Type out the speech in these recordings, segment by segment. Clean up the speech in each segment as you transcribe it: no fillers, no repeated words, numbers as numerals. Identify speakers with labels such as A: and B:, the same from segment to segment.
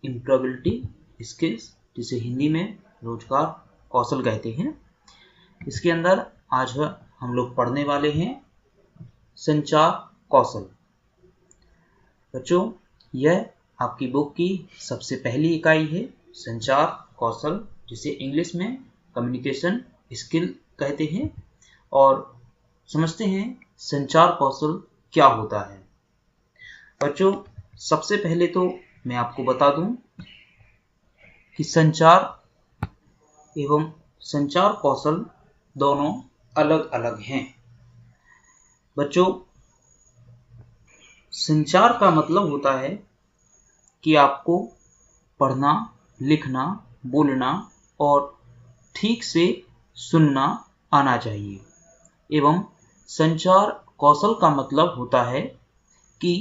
A: Employability skills, जिसे हिंदी में रोजगार कौशल कहते हैं। इसके अंदर आज हम लोग पढ़ने वाले हैं संचार कौशल। बच्चों, यह आपकी बुक की सबसे पहली इकाई है, संचार कौशल, जिसे इंग्लिश में कम्युनिकेशन स्किल कहते हैं। और समझते हैं संचार कौशल क्या होता है। बच्चों, सबसे पहले तो मैं आपको बता दूं कि संचार एवं संचार कौशल दोनों अलग अलग हैं। बच्चों, संचार का मतलब होता है कि आपको पढ़ना, लिखना, बोलना और ठीक से सुनना आना चाहिए। एवं संचार कौशल का मतलब होता है कि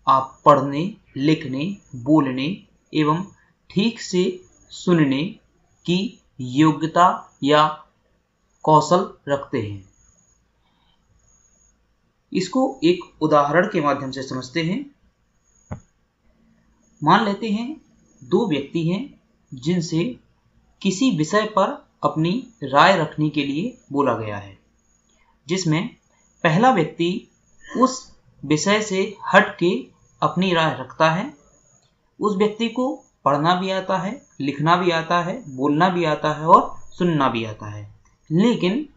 A: आप पढ़ने, लिखने, बोलने एवं ठीक से सुनने की योग्यता या कौशल रखते हैं। इसको एक उदाहरण के माध्यम से समझते हैं। मान लेते हैं दो व्यक्ति हैं जिनसे किसी विषय पर अपनी राय रखने के लिए बोला गया है, जिसमें पहला व्यक्ति उस विषय से हट के अपनी राय रखता है। उस व्यक्ति को पढ़ना भी आता है, लिखना भी आता है, बोलना भी आता है और सुनना भी आता है, लेकिन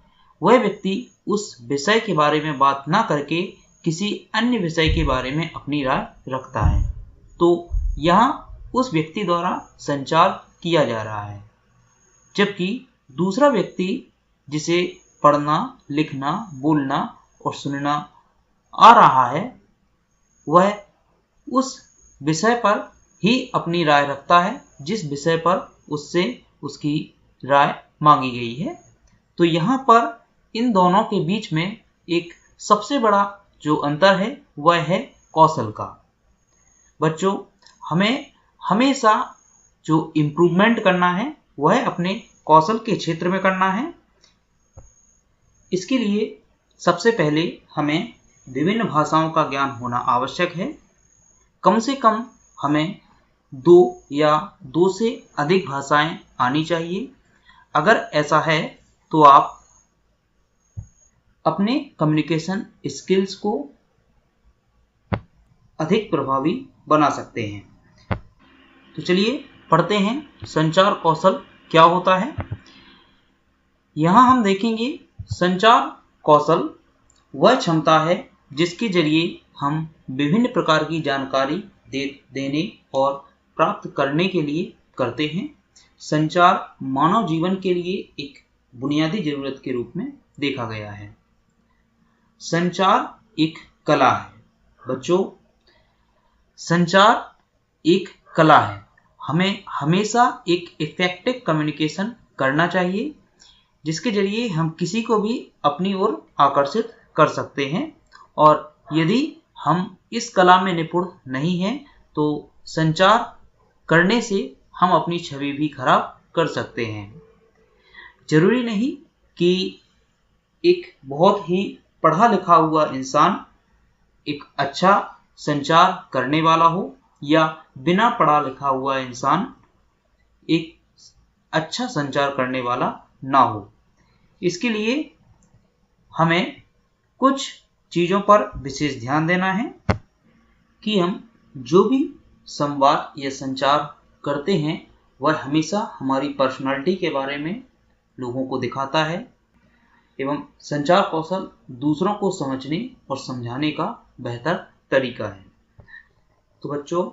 A: वह व्यक्ति उस विषय के बारे में बात ना करके किसी अन्य विषय के बारे में अपनी राय रखता है। तो यहाँ उस व्यक्ति द्वारा संचार किया जा रहा है, जबकि दूसरा व्यक्ति जिसे पढ़ना, लिखना, बोलना और सुनना आ रहा है, वह उस विषय पर ही अपनी राय रखता है जिस विषय पर उससे उसकी राय मांगी गई है। तो यहाँ पर इन दोनों के बीच में एक सबसे बड़ा जो अंतर है वह है कौशल का। बच्चों, हमें हमेशा जो इम्प्रूवमेंट करना है वह अपने कौशल के क्षेत्र में करना है। इसके लिए सबसे पहले हमें विभिन्न भाषाओं का ज्ञान होना आवश्यक है। कम से कम हमें 2 या 2 से अधिक भाषाएं आनी चाहिए। अगर ऐसा है तो आप अपने कम्युनिकेशन स्किल्स को अधिक प्रभावी बना सकते हैं। तो चलिए पढ़ते हैं संचार कौशल क्या होता है। यहाँ हम देखेंगे संचार कौशल वह क्षमता है जिसके जरिए हम विभिन्न प्रकार की जानकारी देने और प्राप्त करने के लिए करते हैं। संचार मानव जीवन के लिए एक बुनियादी जरूरत के रूप में देखा गया है। संचार एक कला है। बच्चों, संचार एक कला है। हमें हमेशा एक इफेक्टिव कम्युनिकेशन करना चाहिए, जिसके जरिए हम किसी को भी अपनी ओर आकर्षित कर सकते हैं। और यदि हम इस कला में निपुण नहीं हैं तो संचार करने से हम अपनी छवि भी खराब कर सकते हैं। जरूरी नहीं कि एक बहुत ही पढ़ा लिखा हुआ इंसान एक अच्छा संचार करने वाला हो या बिना पढ़ा लिखा हुआ इंसान एक अच्छा संचार करने वाला ना हो। इसके लिए हमें कुछ चीज़ों पर विशेष ध्यान देना है कि हम जो भी संवाद या संचार करते हैं वह हमेशा हमारी पर्सनालिटी के बारे में लोगों को दिखाता है एवं संचार कौशल दूसरों को समझने और समझाने का बेहतर तरीका है। तो बच्चों,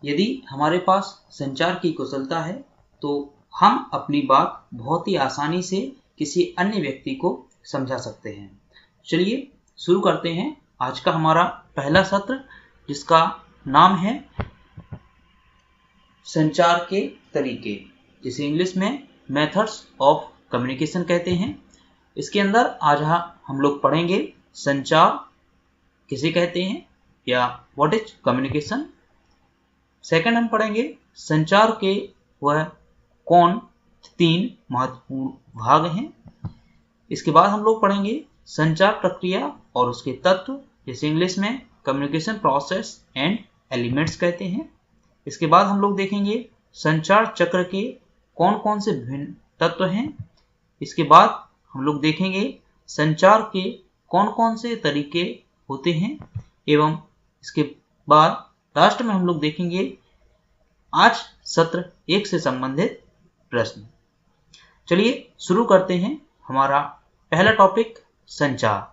A: यदि हमारे पास संचार की कुशलता है तो हम अपनी बात बहुत ही आसानी से किसी अन्य व्यक्ति को समझा सकते हैं। चलिए शुरू करते हैं आज का हमारा पहला सत्र, जिसका नाम है संचार के तरीके, जिसे इंग्लिश में मेथड्स ऑफ कम्युनिकेशन कहते हैं। इसके अंदर आज हम लोग पढ़ेंगे संचार किसे कहते हैं या व्हाट इज कम्युनिकेशन। सेकंड हम पढ़ेंगे संचार के वह कौन 3 महत्वपूर्ण भाग हैं। इसके बाद हम लोग पढ़ेंगे संचार प्रक्रिया और उसके तत्व, जिसे इंग्लिश में कम्युनिकेशन प्रोसेस एंड एलिमेंट्स कहते हैं। इसके बाद हम लोग देखेंगे संचार चक्र के कौन कौन से विभिन्न तत्व हैं। इसके बाद हम लोग देखेंगे संचार के कौन कौन से तरीके होते हैं एवं इसके बाद लास्ट में हम लोग देखेंगे आज सत्र 1 से संबंधित प्रश्न। चलिए शुरू करते हैं हमारा पहला टॉपिक संचार,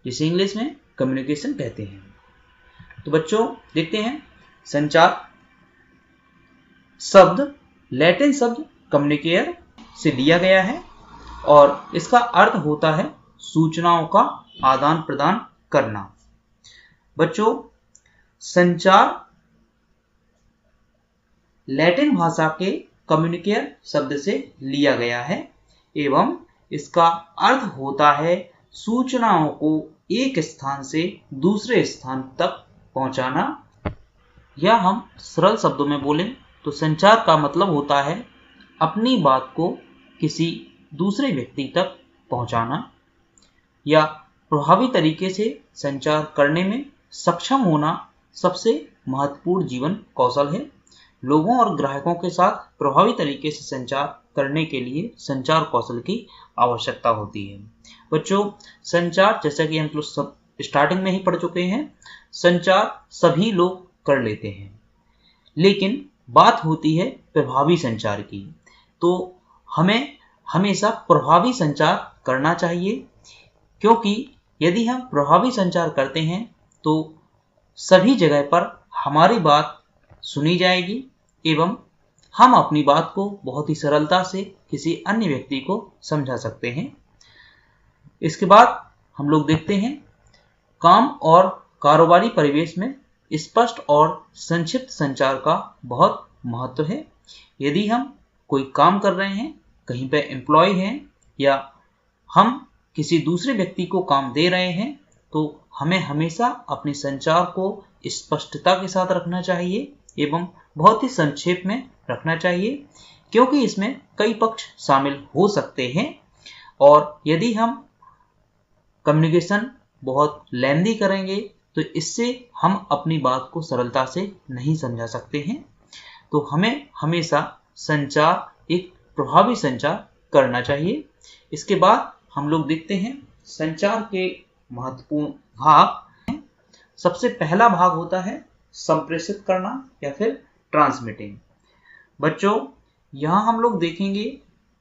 A: जिसे इंग्लिश में कम्युनिकेशन कहते हैं। तो बच्चों देखते हैं, संचार शब्द लैटिन शब्द कम्युनिकेयर से लिया गया है और इसका अर्थ होता है सूचनाओं का आदान प्रदान करना। बच्चों संचार लैटिन भाषा के कम्युनिकेयर शब्द से लिया गया है एवं इसका अर्थ होता है सूचनाओं को एक स्थान से दूसरे स्थान तक पहुंचाना। या हम सरल शब्दों में बोलें तो संचार का मतलब होता है अपनी बात को किसी दूसरे व्यक्ति तक पहुंचाना या प्रभावी तरीके से संचार करने में सक्षम होना सबसे महत्वपूर्ण जीवन कौशल है। लोगों और ग्राहकों के साथ प्रभावी तरीके से संचार करने के लिए संचार कौशल की आवश्यकता होती है। बच्चों संचार, जैसा कि हम लोग सब स्टार्टिंग में ही पढ़ चुके हैं, संचार सभी लोग कर लेते हैं, लेकिन बात होती है प्रभावी संचार की। तो हमें हमेशा प्रभावी संचार करना चाहिए, क्योंकि यदि हम प्रभावी संचार करते हैं तो सभी जगह पर हमारी बात सुनी जाएगी एवं हम अपनी बात को बहुत ही सरलता से किसी अन्य व्यक्ति को समझा सकते हैं। इसके बाद हम लोग देखते हैं काम और कारोबारी परिवेश में स्पष्ट और संक्षिप्त संचार का बहुत महत्व है। यदि हम कोई काम कर रहे हैं, कहीं पे एम्प्लॉय हैं या हम किसी दूसरे व्यक्ति को काम दे रहे हैं, तो हमें हमेशा अपने संचार को स्पष्टता के साथ रखना चाहिए एवं बहुत ही संक्षेप में रखना चाहिए, क्योंकि इसमें कई पक्ष शामिल हो सकते हैं और यदि हम कम्युनिकेशन बहुत लेंदी करेंगे तो इससे हम अपनी बात को सरलता से नहीं समझा सकते हैं। तो हमें हमेशा संचार एक प्रभावी संचार करना चाहिए। इसके बाद हम लोग देखते हैं संचार के महत्वपूर्ण भाग। सबसे पहला भाग होता है संप्रेषित करना या फिर ट्रांसमिटिंग। बच्चों यहाँ हम लोग देखेंगे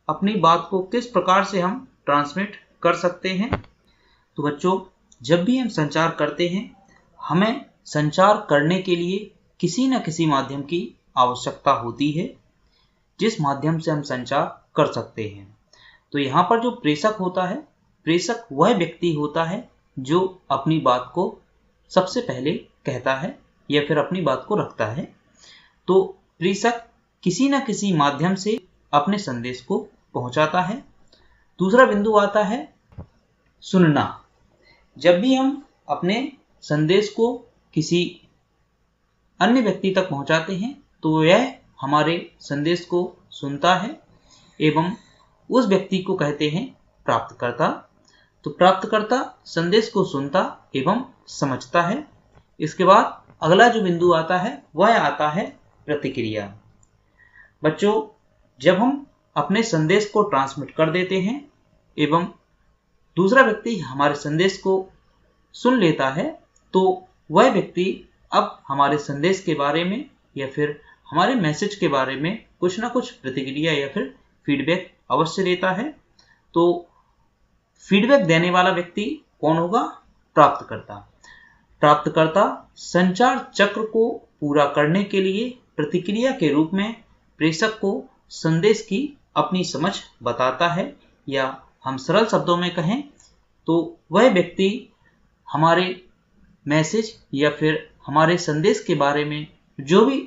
A: अपनी बात को किस प्रकार से हम ट्रांसमिट कर सकते हैं। तो बच्चों जब भी हम संचार करते हैं, हमें संचार करने के लिए किसी न किसी माध्यम की आवश्यकता होती है जिस माध्यम से हम संचार कर सकते हैं। तो यहाँ पर जो प्रेषक होता है, प्रेषक वह व्यक्ति होता है जो अपनी बात को सबसे पहले कहता है या फिर अपनी बात को रखता है। तो प्रेषक किसी न किसी माध्यम से अपने संदेश को पहुंचाता है। दूसरा बिंदु आता है सुनना। जब भी हम अपने संदेश को किसी अन्य व्यक्ति तक पहुंचाते हैं तो यह हमारे संदेश को सुनता है एवं उस व्यक्ति को कहते हैं प्राप्तकर्ता। तो प्राप्तकर्ता संदेश को सुनता एवं समझता है। इसके बाद अगला जो बिंदु आता है वह आता है प्रतिक्रिया। बच्चों जब हम अपने संदेश को ट्रांसमिट कर देते हैं एवं दूसरा व्यक्ति हमारे संदेश को सुन लेता है, तो वह व्यक्ति अब हमारे संदेश के बारे में या फिर हमारे मैसेज के बारे में कुछ ना कुछ प्रतिक्रिया या फिर फीडबैक अवश्य देता है। तो फीडबैक देने वाला व्यक्ति कौन होगा? प्राप्तकर्ता। प्राप्तकर्ता संचार चक्र को पूरा करने के लिए प्रतिक्रिया के रूप में प्रेषक को संदेश की अपनी समझ बताता है, या हम सरल शब्दों में कहें तो वह व्यक्ति हमारे मैसेज या फिर हमारे संदेश के बारे में जो भी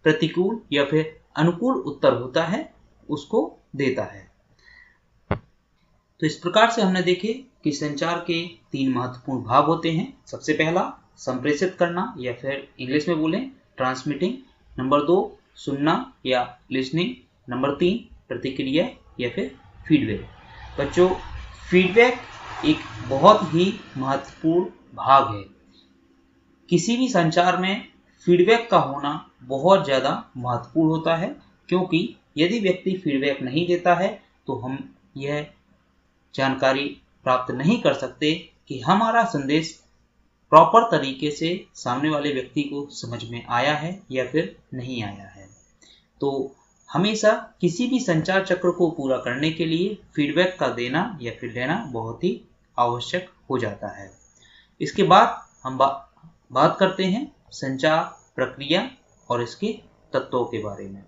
A: प्रतिकूल या फिर अनुकूल उत्तर होता है उसको देता है। तो इस प्रकार से हमने देखे कि संचार के 3 महत्वपूर्ण भाग होते हैं। सबसे पहला संप्रेषित करना या फिर इंग्लिश में बोलें ट्रांसमिटिंग, नंबर 2 सुनना या लिसनिंग, नंबर 3 प्रतिक्रिया या फिर फीडबैक। बच्चों फीडबैक एक बहुत ही महत्वपूर्ण भाग है। किसी भी संचार में फीडबैक का होना बहुत ज़्यादा महत्वपूर्ण होता है, क्योंकि यदि व्यक्ति फीडबैक नहीं देता है तो हम यह जानकारी प्राप्त नहीं कर सकते कि हमारा संदेश प्रॉपर तरीके से सामने वाले व्यक्ति को समझ में आया है या फिर नहीं आया है। तो हमेशा किसी भी संचार चक्र को पूरा करने के लिए फीडबैक का देना या फिर लेना बहुत ही आवश्यक हो जाता है। इसके बाद हम बात करते हैं संचार प्रक्रिया और इसके तत्वों के बारे में,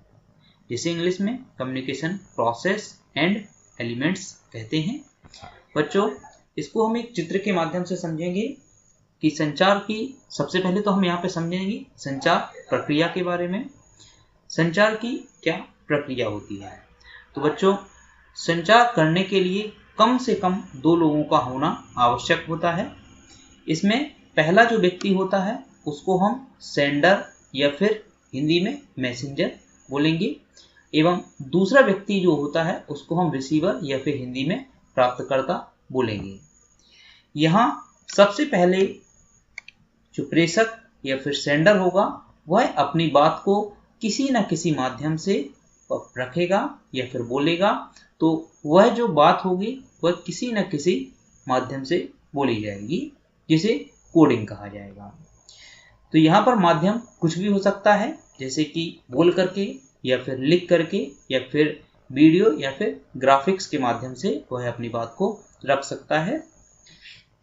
A: जिसे इंग्लिश में कम्युनिकेशन प्रोसेस एंड एलिमेंट्स कहते हैं। बच्चों, इसको हम एक चित्र के माध्यम से समझेंगे कि संचार की सबसे पहले तो हम यहाँ पे समझेंगे संचार प्रक्रिया के बारे में। संचार की क्या प्रक्रिया होती है? तो बच्चों, संचार करने के लिए कम से कम 2 लोगों का होना आवश्यक होता है। इसमें पहला जो व्यक्ति होता है उसको हम सेंडर या फिर हिंदी में मैसेंजर बोलेंगे, एवं दूसरा व्यक्ति जो होता है उसको हम रिसीवर या फिर हिंदी में प्राप्तकर्ता बोलेंगे। यहाँ सबसे पहले जो प्रेषक या फिर सेंडर होगा वह अपनी बात को किसी न किसी माध्यम से रखेगा या फिर बोलेगा, तो वह जो बात होगी वह किसी न किसी माध्यम से बोली जाएगी, जिसे कोडिंग कहा जाएगा। तो यहाँ पर माध्यम कुछ भी हो सकता है, जैसे कि बोल करके या फिर लिख करके या फिर वीडियो या फिर ग्राफिक्स के माध्यम से वह अपनी बात को रख सकता है।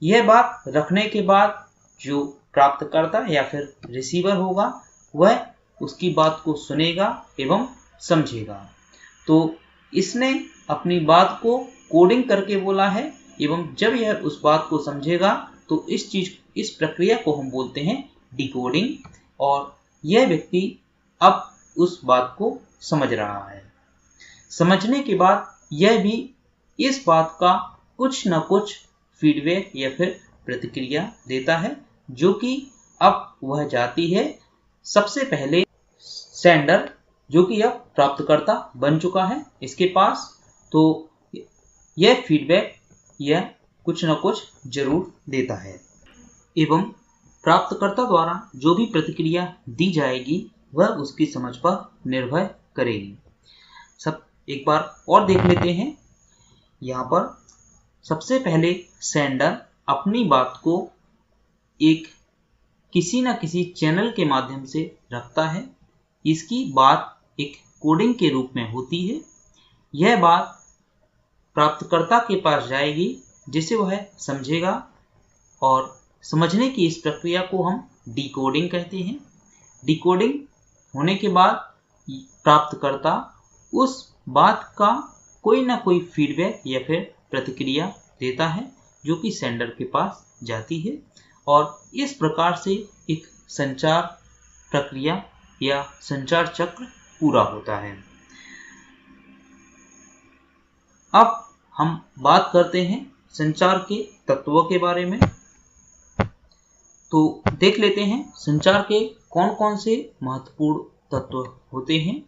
A: यह बात रखने के बाद जो प्राप्तकर्ता या फिर रिसीवर होगा वह उसकी बात को सुनेगा एवं समझेगा। तो इसने अपनी बात को कोडिंग करके बोला है, एवं जब यह उस बात को समझेगा तो इस प्रक्रिया को हम बोलते हैं डिकोडिंग, और यह व्यक्ति अब उस बात को समझ रहा है। समझने के बाद यह भी इस बात का कुछ न कुछ फीडबैक या फिर प्रतिक्रिया देता है, जो कि अब वह जाती है सबसे पहले सेंडर, जो कि अब प्राप्तकर्ता बन चुका है इसके पास। तो यह फीडबैक यह कुछ न कुछ जरूर देता है, एवं प्राप्तकर्ता द्वारा जो भी प्रतिक्रिया दी जाएगी वह उसकी समझ पर निर्भर करेगी। सब एक बार और देख लेते हैं। यहाँ पर सबसे पहले सेंडर अपनी बात को किसी न किसी चैनल के माध्यम से रखता है। इसकी बात एक कोडिंग के रूप में होती है। यह बात प्राप्तकर्ता के पास जाएगी, जिसे वह समझेगा, और समझने की इस प्रक्रिया को हम डिकोडिंग कहते हैं। डिकोडिंग होने के बाद प्राप्तकर्ता उस बात का कोई ना कोई फीडबैक या फिर प्रतिक्रिया देता है, जो कि सेंडर के पास जाती है, और इस प्रकार से एक संचार प्रक्रिया या संचार चक्र पूरा होता है। अब हम बात करते हैं संचार के तत्वों के बारे में। तो देख लेते हैं संचार के कौन कौन से महत्वपूर्ण तत्व होते हैं।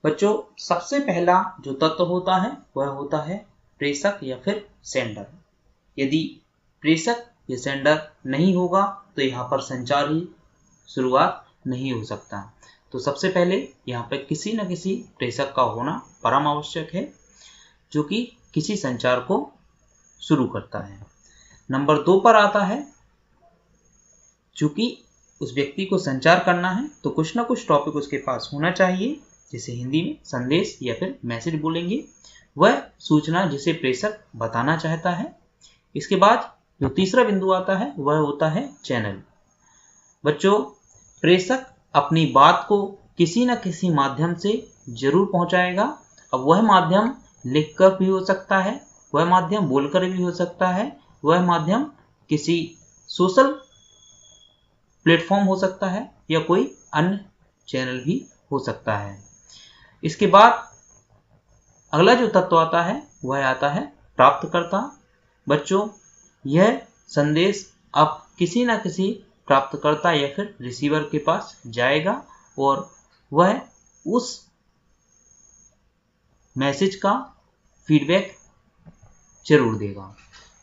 A: बच्चों, सबसे पहला जो तत्व होता है वह होता है प्रेषक या फिर सेंडर। यदि प्रेषक या सेंडर नहीं होगा तो यहाँ पर संचार ही शुरुआत नहीं हो सकता। तो सबसे पहले यहाँ पर किसी न किसी प्रेषक का होना परम आवश्यक है, जो कि किसी संचार को शुरू करता है। नंबर 2 पर आता है, चूंकि उस व्यक्ति को संचार करना है तो कुछ ना कुछ टॉपिक उसके पास होना चाहिए, जिसे हिंदी में संदेश या फिर मैसेज बोलेंगे। वह सूचना जिसे प्रेषक बताना चाहता है। इसके बाद जो तीसरा बिंदु आता है वह होता है चैनल। बच्चों, प्रेषक अपनी बात को किसी न किसी माध्यम से जरूर पहुंचाएगा। अब वह माध्यम लिखकर भी हो सकता है, वह माध्यम बोलकर भी हो सकता है, वह माध्यम किसी सोशल प्लेटफॉर्म हो सकता है, या कोई अन्य चैनल भी हो सकता है। इसके बाद अगला जो तत्व आता है वह आता है प्राप्तकर्ता। बच्चों, यह संदेश अब किसी न किसी प्राप्तकर्ता या फिर रिसीवर के पास जाएगा, और वह उस मैसेज का फीडबैक जरूर देगा।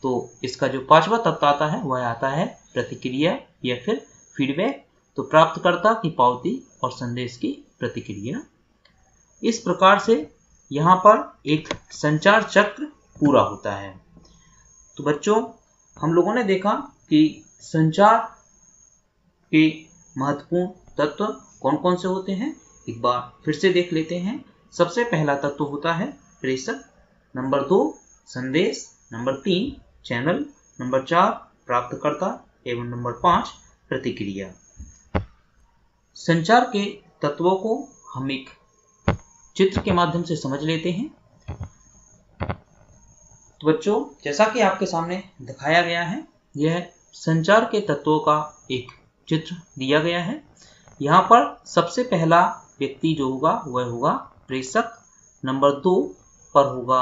A: तो इसका जो 5वां तत्व आता है वह आता है प्रतिक्रिया या फिर फीडबैक, तो प्राप्तकर्ता की पावती और संदेश की प्रतिक्रिया। इस प्रकार से यहाँ पर एक संचार चक्र पूरा होता है। तो बच्चों, हम लोगों ने देखा कि संचार के महत्वपूर्ण तत्व कौन कौन से होते हैं। एक बार फिर से देख लेते हैं। सबसे पहला तत्व होता है प्रेषक, नंबर 2 संदेश, नंबर 3 चैनल, नंबर 4 प्राप्तकर्ता एवं नंबर 5 प्रतिक्रिया। संचार के तत्वों को हम एक चित्र के माध्यम से समझ लेते हैं। तो बच्चों, जैसा कि आपके सामने दिखाया गया है, यह संचार के तत्वों का एक चित्र दिया गया है। यहाँ पर सबसे पहला व्यक्ति जो होगा वह होगा प्रेषक, नंबर 2 पर होगा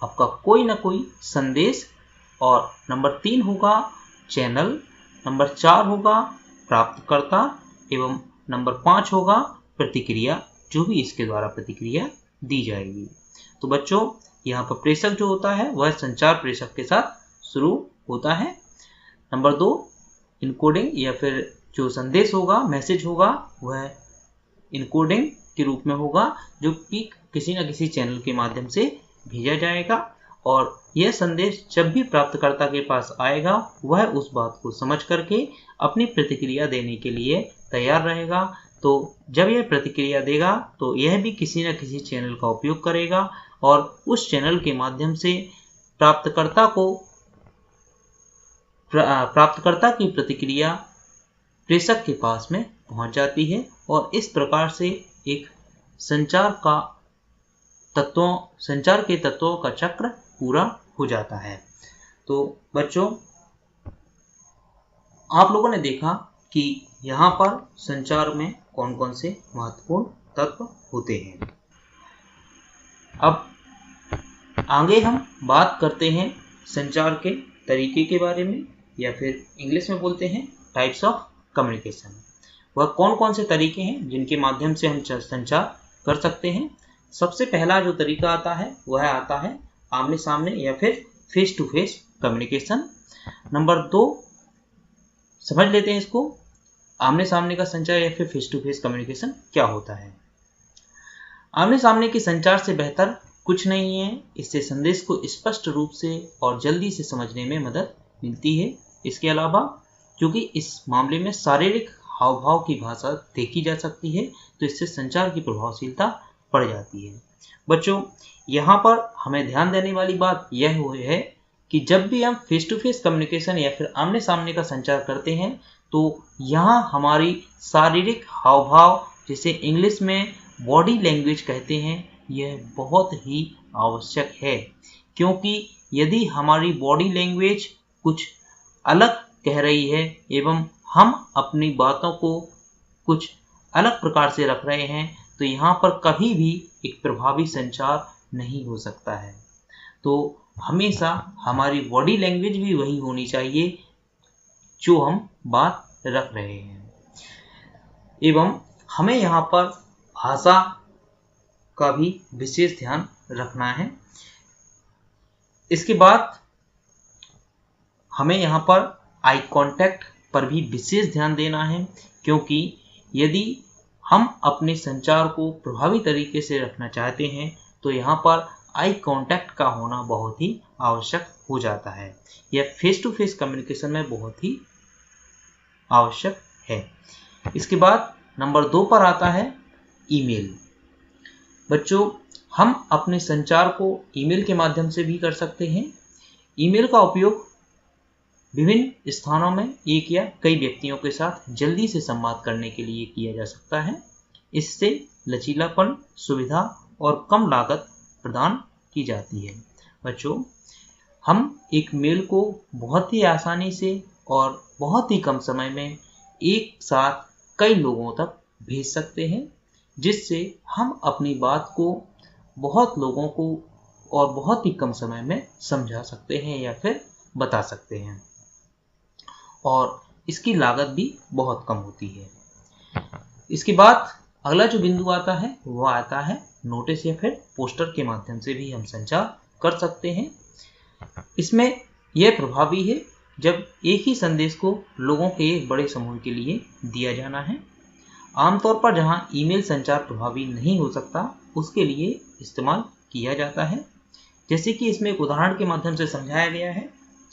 A: आपका कोई ना कोई संदेश, और नंबर 3 होगा चैनल, नंबर 4 होगा प्राप्तकर्ता एवं नंबर 5 होगा प्रतिक्रिया, जो भी इसके द्वारा प्रतिक्रिया दी जाएगी। तो बच्चों, यहाँ पर प्रेषक जो होता है वह संचार प्रेषक के साथ शुरू होता है। नंबर 2 इनकोडिंग या फिर जो संदेश होगा, मैसेज होगा, वह इनकोडिंग के रूप में होगा, जो कि किसी न किसी चैनल के माध्यम से भेजा जाएगा, और यह संदेश जब भी प्राप्तकर्ता के पास आएगा वह उस बात को समझ करके अपनी प्रतिक्रिया देने के लिए तैयार रहेगा। तो जब यह प्रतिक्रिया देगा तो यह भी किसी न किसी चैनल का उपयोग करेगा, और उस चैनल के माध्यम से प्राप्तकर्ता की प्रतिक्रिया प्रेषक के पास में पहुंच जाती है, और इस प्रकार से एक संचार के तत्वों का चक्र पूरा हो जाता है। तो बच्चों, आप लोगों ने देखा कि यहाँ पर संचार में कौन कौन से महत्वपूर्ण तत्व होते हैं। अब आगे हम बात करते हैं संचार के तरीके के बारे में, या फिर इंग्लिश में बोलते हैं टाइप्स ऑफ कम्युनिकेशन। वह कौन कौन से तरीके हैं जिनके माध्यम से हम संचार कर सकते हैं। सबसे पहला जो तरीका आता है वह आता है आमने सामने या फिर face to face communication. Number 2 समझ लेते हैं इसको, आमने सामने का संचार या फिर फेस टू फेस कम्युनिकेशन क्या होता है। आमने सामने के संचार से बेहतर कुछ नहीं है। इससे संदेश को स्पष्ट रूप से और जल्दी से समझने में मदद मिलती है। इसके अलावा क्योंकि इस मामले में शारीरिक हाव भाव की भाषा देखी जा सकती है, तो इससे संचार की प्रभावशीलता बढ़ जाती है। बच्चों, यहाँ पर हमें ध्यान देने वाली बात यह है कि जब भी हम फेस टू फेस कम्युनिकेशन या फिर आमने सामने का संचार करते हैं, तो यहाँ हमारी शारीरिक हाव भाव, जिसे इंग्लिश में बॉडी लैंग्वेज कहते हैं, यह बहुत ही आवश्यक है। क्योंकि यदि हमारी बॉडी लैंग्वेज कुछ अलग कह रही है एवं हम अपनी बातों को कुछ अलग प्रकार से रख रहे हैं, तो यहाँ पर कभी भी एक प्रभावी संचार नहीं हो सकता है। तो हमेशा हमारी बॉडी लैंग्वेज भी वही होनी चाहिए जो हम बात रख रहे हैं, एवं हमें यहाँ पर भाषा का भी विशेष ध्यान रखना है। इसके बाद हमें यहाँ पर आई कांटेक्ट पर भी विशेष ध्यान देना है, क्योंकि यदि हम अपने संचार को प्रभावी तरीके से रखना चाहते हैं तो यहाँ पर आई कांटेक्ट का होना बहुत ही आवश्यक हो जाता है। यह फेस टू फेस कम्युनिकेशन में बहुत ही आवश्यक है। इसके बाद नंबर 2 पर आता है ईमेल। बच्चों, हम अपने संचार को ईमेल के माध्यम से भी कर सकते हैं। ईमेल का उपयोग विभिन्न स्थानों में एक या कई व्यक्तियों के साथ जल्दी से संवाद करने के लिए किया जा सकता है। इससे लचीलापन, सुविधा और कम लागत प्रदान की जाती है। बच्चों, हम एक मेल को बहुत ही आसानी से और बहुत ही कम समय में एक साथ कई लोगों तक भेज सकते हैं, जिससे हम अपनी बात को बहुत लोगों को और बहुत ही कम समय में समझा सकते हैं या फिर बता सकते हैं, और इसकी लागत भी बहुत कम होती है। इसके बाद अगला जो बिंदु आता है वह आता है नोटिस या फिर पोस्टर के माध्यम से भी हम संचार कर सकते हैं। इसमें यह प्रभावी है जब एक ही संदेश को लोगों के एक बड़े समूह के लिए दिया जाना है। आमतौर पर जहां ईमेल संचार प्रभावी नहीं हो सकता उसके लिए इस्तेमाल किया जाता है। जैसे कि इसमें एक उदाहरण के माध्यम से समझाया गया है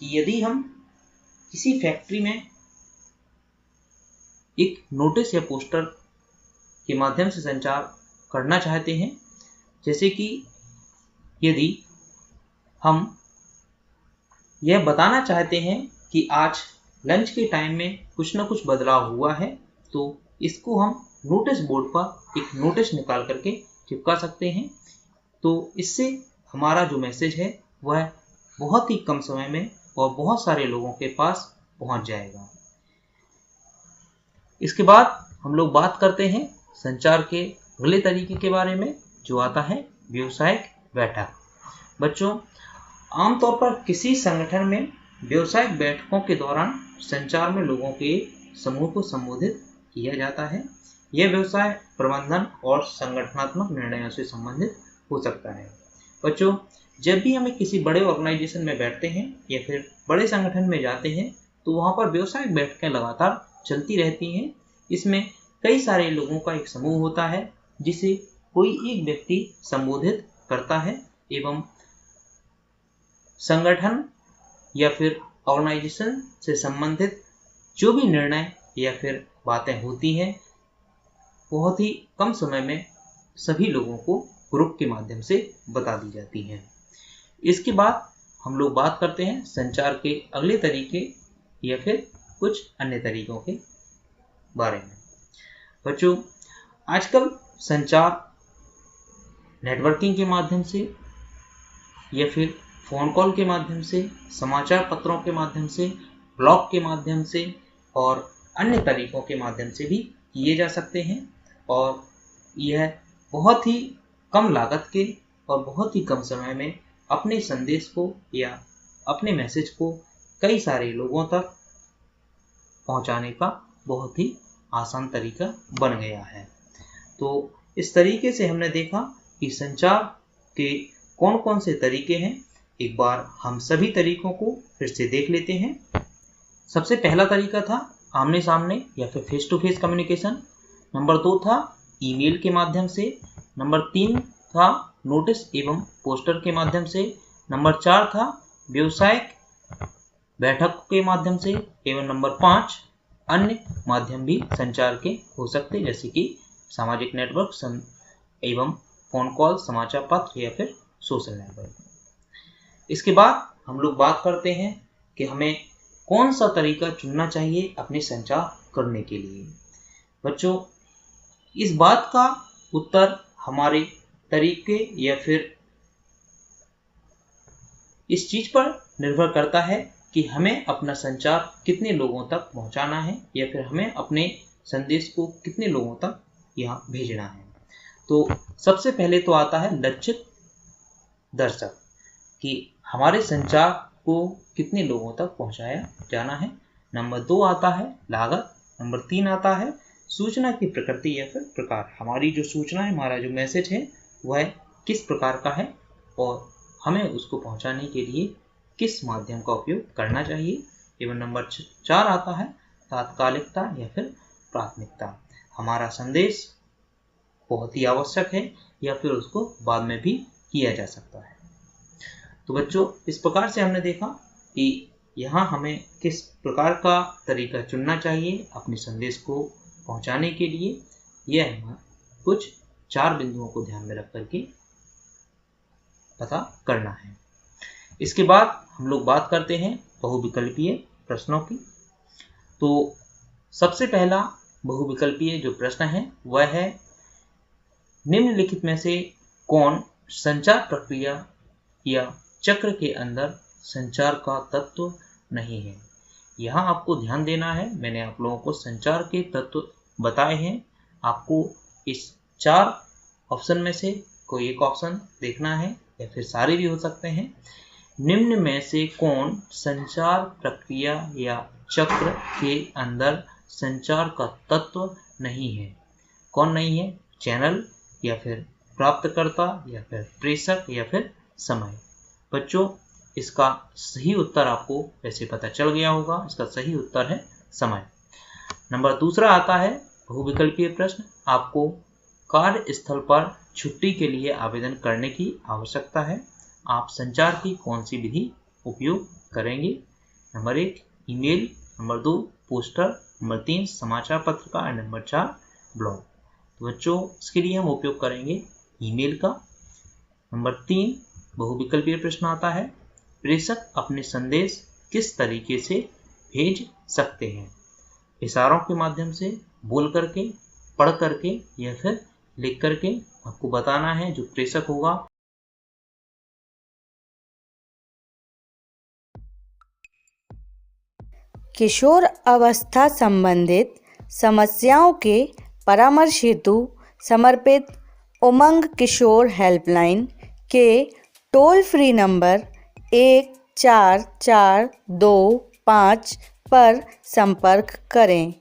A: कि यदि हम किसी फैक्ट्री में एक नोटिस या पोस्टर के माध्यम से संचार करना चाहते हैं, जैसे कि यदि हम यह बताना चाहते हैं कि आज लंच के टाइम में कुछ ना कुछ बदलाव हुआ है, तो इसको हम नोटिस बोर्ड पर एक नोटिस निकाल करके चिपका सकते हैं। तो इससे हमारा जो मैसेज है वह बहुत ही कम समय में और बहुत सारे लोगों के पास पहुंच जाएगा। इसके बाद हम लोग बात करते हैं संचार के अगले तरीके के बारे में, जो आता है व्यावसायिक बैठक। बच्चों, आमतौर पर किसी संगठन में व्यावसायिक बैठकों के दौरान संचार में लोगों के समूह को संबोधित किया जाता है। यह व्यवसाय प्रबंधन और संगठनात्मक निर्णयों से संबंधित हो सकता है। बच्चों, जब भी हमें किसी बड़े ऑर्गेनाइजेशन में बैठते हैं या फिर बड़े संगठन में जाते हैं तो वहाँ पर व्यावसायिक बैठकें लगातार चलती रहती हैं। इसमें कई सारे लोगों का एक समूह होता है जिसे कोई एक व्यक्ति संबोधित करता है एवं संगठन या फिर ऑर्गेनाइजेशन से संबंधित जो भी निर्णय या फिर बातें होती हैं बहुत ही कम समय में सभी लोगों को ग्रुप के माध्यम से बता दी जाती हैं। इसके बाद हम लोग बात करते हैं संचार के अगले तरीके या फिर कुछ अन्य तरीकों के बारे में। बच्चों, आजकल संचार नेटवर्किंग के माध्यम से या फिर फ़ोन कॉल के माध्यम से, समाचार पत्रों के माध्यम से, ब्लॉग के माध्यम से और अन्य तरीकों के माध्यम से भी किए जा सकते हैं और यह बहुत ही कम लागत के और बहुत ही कम समय में अपने संदेश को या अपने मैसेज को कई सारे लोगों तक पहुंचाने का बहुत ही आसान तरीका बन गया है। तो इस तरीके से हमने देखा कि संचार के कौन कौन से तरीके हैं। एक बार हम सभी तरीकों को फिर से देख लेते हैं। सबसे पहला तरीका था आमने सामने या फिर face to face communication. Number 2 था ईमेल के माध्यम से। नंबर 3 था नोटिस एवं पोस्टर के माध्यम से। नंबर 4 था व्यावसायिक बैठक के माध्यम से एवं नंबर 5 अन्य माध्यम भी संचार के हो सकते हैं, जैसे कि सामाजिक नेटवर्क एवं फोन कॉल, समाचार पत्र या फिर सोशल नेटवर्क। इसके बाद हम लोग बात करते हैं कि हमें कौन सा तरीका चुनना चाहिए अपने संचार करने के लिए। बच्चों, इस बात का उत्तर हमारे तरीके या फिर इस चीज पर निर्भर करता है कि हमें अपना संचार कितने लोगों तक पहुंचाना है या फिर हमें अपने संदेश को कितने लोगों तक यहाँ भेजना है। तो सबसे पहले तो आता है लक्षित दर्शक, कि हमारे संचार को कितने लोगों तक पहुंचाया जाना है। नंबर 2 आता है लागत। नंबर 3 आता है सूचना की प्रकृति या फिर प्रकार, हमारी जो सूचना है, हमारा जो मैसेज है वह किस प्रकार का है और हमें उसको पहुंचाने के लिए किस माध्यम का उपयोग करना चाहिए। एवं नंबर 4 आता है तात्कालिकता या फिर प्राथमिकता, हमारा संदेश बहुत ही आवश्यक है या फिर उसको बाद में भी किया जा सकता है। तो बच्चों, इस प्रकार से हमने देखा कि यहाँ हमें किस प्रकार का तरीका चुनना चाहिए अपने संदेश को पहुँचाने के लिए। यह हमें कुछ 4 बिंदुओं को ध्यान में रख करके पता करना है। इसके बाद हम लोग बात करते हैं बहुविकल्पीय प्रश्नों की। तो सबसे पहला बहुविकल्पीय जो प्रश्न है वह है, निम्नलिखित में से कौन संचार प्रक्रिया या चक्र के अंदर संचार का तत्व नहीं है। यहाँ आपको ध्यान देना है, मैंने आप लोगों को संचार के तत्व बताए हैं। आपको इस 4 ऑप्शन में से कोई एक ऑप्शन देखना है या फिर सारे भी हो सकते हैं। निम्न में से कौन संचार प्रक्रिया या चक्र के अंदर संचार का तत्व नहीं है। कौन नहीं है? चैनल या फिर प्राप्तकर्ता या फिर प्रेषक या फिर समय। बच्चों, इसका सही उत्तर आपको वैसे पता चल गया होगा। इसका सही उत्तर है समय। नंबर दूसरा आता है बहुविकल्पीय प्रश्न। आपको कार्यस्थल पर छुट्टी के लिए आवेदन करने की आवश्यकता है। आप संचार की कौन सी विधि उपयोग करेंगे? Number 1 email, number 2 poster, number 3 समाचार पत्र, नंबर 4 ब्लॉग। तो बच्चों इसके लिए हम उपयोग करेंगे ईमेल का। नंबर 3 बहुविकल्पीय प्रश्न आता है, प्रेषक अपने संदेश किस तरीके से भेज सकते हैं? इशारों के माध्यम से, बोल करके, पढ़ करके या फिर लिख करके? आपको बताना है जो प्रेषक होगा।
B: किशोर अवस्था संबंधित समस्याओं के परामर्श हेतु समर्पित उमंग किशोर हेल्पलाइन के टोल फ्री नंबर 144225 पर संपर्क करें।